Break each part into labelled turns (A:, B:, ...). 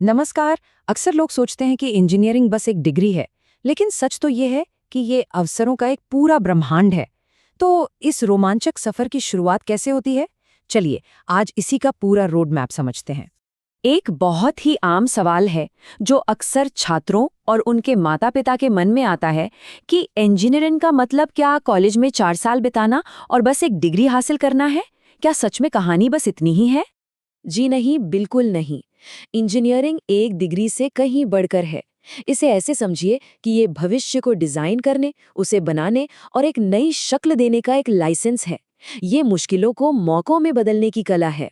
A: नमस्कार। अक्सर लोग सोचते हैं कि इंजीनियरिंग बस एक डिग्री है, लेकिन सच तो ये है कि ये अवसरों का एक पूरा ब्रह्मांड है। तो इस रोमांचक सफर की शुरुआत कैसे होती है? चलिए, आज इसी का पूरा रोड मैप समझते हैं। एक बहुत ही आम सवाल है जो अक्सर छात्रों और उनके माता-पिता के मन में आता है कि इंजीनियरिंग का मतलब क्या कॉलेज में 4 साल बिताना और बस एक डिग्री हासिल करना है? क्या सच में कहानी बस इतनी ही है? जी नहीं, बिल्कुल नहीं। इंजीनियरिंग एक डिग्री से कहीं बढ़कर है। इसे ऐसे समझिए कि ये भविष्य को डिजाइन करने, उसे बनाने और एक नई शक्ल देने का एक लाइसेंस है। ये मुश्किलों को मौकों में बदलने की कला है।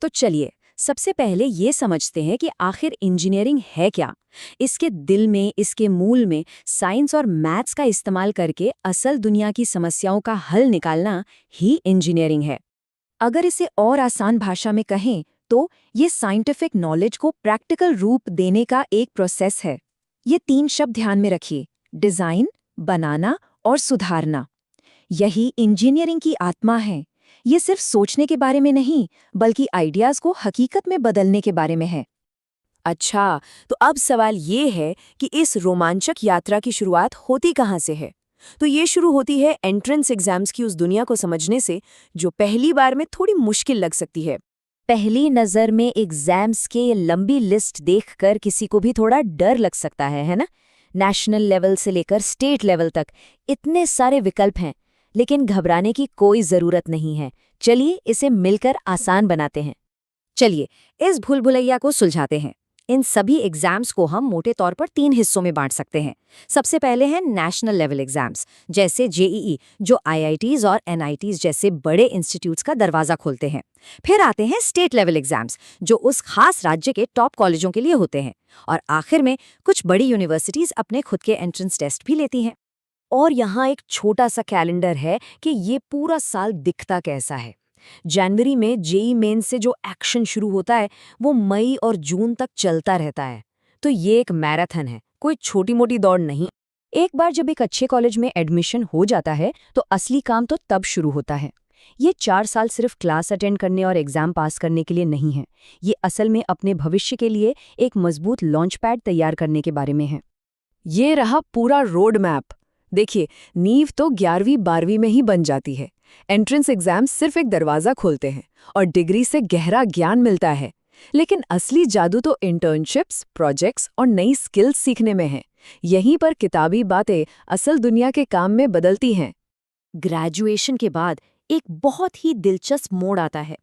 A: तो चलिए, सबसे पहले ये समझते हैं कि आखिर इंजीनियरिंग है क्या। इसके दिल में, इसके मूल में साइंस और मैथ्स का इस्तेमाल करके असल दुनिया की समस्याओं का हल निकालना ही इंजीनियरिंग है। अगर इसे और आसान भाषा में कहें तो ये साइंटिफिक नॉलेज को प्रैक्टिकल रूप देने का एक प्रोसेस है। ये 3 शब्द ध्यान में रखिए: डिजाइन, बनाना और सुधारना। यही इंजीनियरिंग की आत्मा है। ये सिर्फ सोचने के बारे में नहीं, बल्कि आइडियाज को हकीकत में बदलने के बारे में है। अच्छा, तो अब सवाल ये है कि इस रोमांचक यात्रा की शुरुआत होती कहाँ से है? तो ये शुरू होती है एंट्रेंस एग्जाम्स की उस दुनिया को समझने से जो पहली बार में थोड़ी मुश्किल लग सकती है। पहली नज़र में एग्जाम्स के ये लंबी लिस्ट देखकर किसी को भी थोड़ा डर लग सकता है ना? नेशनल लेवल से लेकर स्टेट लेवल तक इतने सारे विकल्प हैं, लेकिन घबराने की कोई ज़रूरत नहीं है। चलिए इसे मिलकर आसान बनाते हैं। चलिए, इस भूल भुलैया को सुलझाते हैं। इन सभी एग्जाम्स को हम मोटे तौर पर 3 हिस्सों में बांट सकते हैं। सबसे पहले हैं नेशनल लेवल एग्जाम्स, जैसे जेईई, जो आईआईटीज और एनआईटीज जैसे बड़े इंस्टीट्यूट्स का दरवाजा खोलते हैं। फिर आते हैं स्टेट लेवल एग्जाम्स, जो उस खास राज्य के टॉप कॉलेजों के लिए होते हैं। और आखिर में कुछ बड़ी यूनिवर्सिटीज अपने खुद के एंट्रेंस टेस्ट भी लेती हैं। और यहाँ एक छोटा सा कैलेंडर है कि ये पूरा साल दिखता कैसा है। जनवरी में जेई मेन से जो एक्शन शुरू होता है वो मई और जून तक चलता रहता है। तो ये एक मैराथन है, कोई छोटी मोटी दौड़ नहीं। एक बार जब एक अच्छे कॉलेज में एडमिशन हो जाता है तो असली काम तो तब शुरू होता है। ये 4 साल सिर्फ क्लास अटेंड करने और एग्जाम पास करने के लिए नहीं है। ये असल में अपने भविष्य के लिए एक मजबूत लॉन्च पैड तैयार करने के बारे में है। ये रहा पूरा रोड मैप। देखिए, नींव तो 11वीं-12वीं में ही बन जाती है। एंट्रेंस एग्जाम सिर्फ एक दरवाजा खोलते हैं और डिग्री से गहरा ज्ञान मिलता है। लेकिन असली जादू तो इंटर्नशिप्स, प्रोजेक्ट्स और नई स्किल्स सीखने में है। यहीं पर किताबी बातें असल दुनिया के काम में बदलती हैं। ग्रेजुएशन के बाद एक बहुत ही दिलचस्प मोड़ आता है।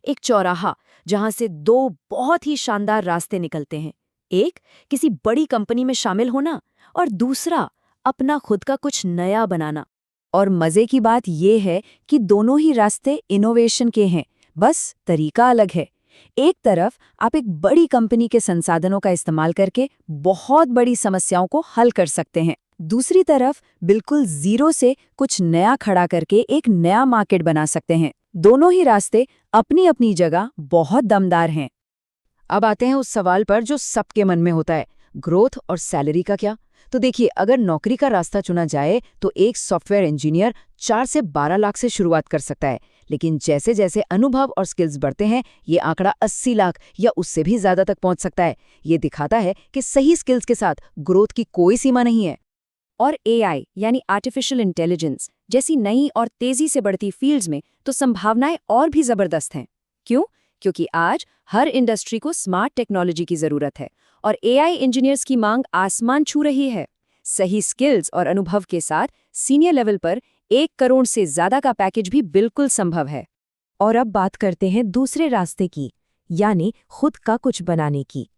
A: एक चौराहा जहां से 2 बहुत ही शानदार रास्ते निकलते हैं। एक, किसी बड़ी कंपनी में शामिल होना, और दूसरा, अपना खुद का कुछ नया बनाना। और मजे की बात यह है कि दोनों ही रास्ते इनोवेशन के हैं, बस तरीका अलग है। एक तरफ आप एक बड़ी कंपनी के संसाधनों का इस्तेमाल करके बहुत बड़ी समस्याओं को हल कर सकते हैं। दूसरी तरफ बिल्कुल जीरो से कुछ नया खड़ा करके एक नया मार्केट बना सकते हैं। दोनों ही रास्ते अपनी अपनी जगह बहुत दमदार हैं। अब आते हैं उस सवाल पर जो सबके मन में होता है, ग्रोथ और सैलरी का क्या? तो देखिए, अगर नौकरी का रास्ता चुना जाए तो एक सॉफ्टवेयर इंजीनियर 4 से 12 लाख से शुरुआत कर सकता है। लेकिन जैसे जैसे अनुभव और स्किल्स बढ़ते हैं, ये आंकड़ा 80 लाख या उससे भी ज्यादा तक पहुंच सकता है। ये दिखाता है कि सही स्किल्स के साथ ग्रोथ की कोई सीमा नहीं है। और एआई यानी आर्टिफिशियल इंटेलिजेंस जैसी नई और तेजी से बढ़ती फील्ड्स में तो संभावनाएं और भी जबरदस्त हैं। क्यों? क्योंकि आज हर इंडस्ट्री को स्मार्ट टेक्नोलॉजी की जरूरत है और एआई इंजीनियर्स की मांग आसमान छू रही है। सही स्किल्स और अनुभव के साथ सीनियर लेवल पर 1 करोड़ से ज्यादा का पैकेज भी बिल्कुल संभव है। और अब बात करते हैं दूसरे रास्ते की, यानी खुद का कुछ बनाने की।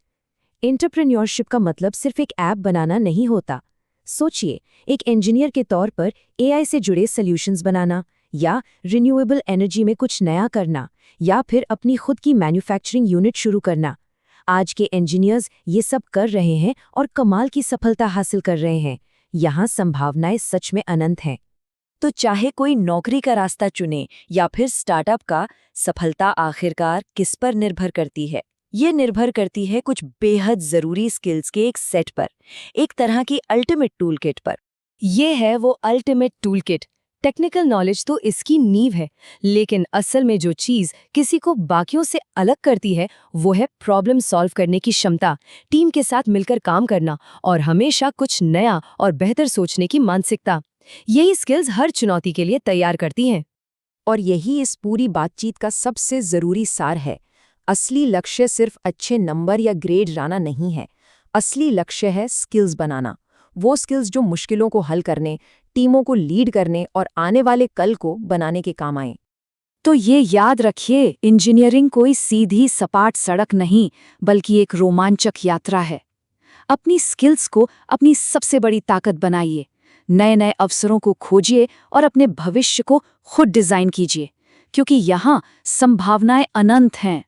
A: एंटरप्रेन्योरशिप का मतलब सिर्फ एक ऐप बनाना नहीं होता। सोचिए, एक इंजीनियर के तौर पर एआई से जुड़े सॉल्यूशंस बनाना, या रिन्यूएबल एनर्जी में कुछ नया करना, या फिर अपनी खुद की मैन्युफैक्चरिंग यूनिट शुरू करना। आज के इंजीनियर्स ये सब कर रहे हैं और कमाल की सफलता हासिल कर रहे हैं। यहाँ संभावनाएं सच में अनंत हैं। तो चाहे कोई नौकरी का रास्ता चुने या फिर स्टार्टअप का, सफलता आखिरकार किस पर निर्भर करती है? ये निर्भर करती है कुछ बेहद जरूरी स्किल्स के एक सेट पर, एक तरह की अल्टीमेट टूल किट पर। ये है वो ultimate tool kit
B: technical knowledge तो इसकी नींव है, लेकिन असल में जो चीज किसी को बाकियों से अलग करती है वो है प्रॉब्लम सॉल्व करने की क्षमता, टीम के साथ मिलकर काम करना और हमेशा कुछ नया और बेहतर सोचने की मानसिकता। यही स्किल्स हर चुनौती के लिए तैयार करती हैं।
A: और यही इस पूरी बातचीत का सबसे ज़रूरी सार है। असली लक्ष्य सिर्फ अच्छे नंबर या ग्रेड लाना नहीं है। असली लक्ष्य है स्किल्स बनाना। वो स्किल्स जो मुश्किलों को हल करने, टीमों को लीड करने और आने वाले कल को बनाने के काम आएं।
B: तो ये याद रखिए, इंजीनियरिंग कोई सीधी सपाट सड़क नहीं, बल्कि एक रोमांचक यात्रा है। अपनी स्किल्स को अपनी सबसे बड़ी ताकत बनाइए, नए नए अवसरों को खोजिए और अपने भविष्य को खुद डिजाइन कीजिए, क्योंकि यहाँ संभावनाएं अनंत हैं।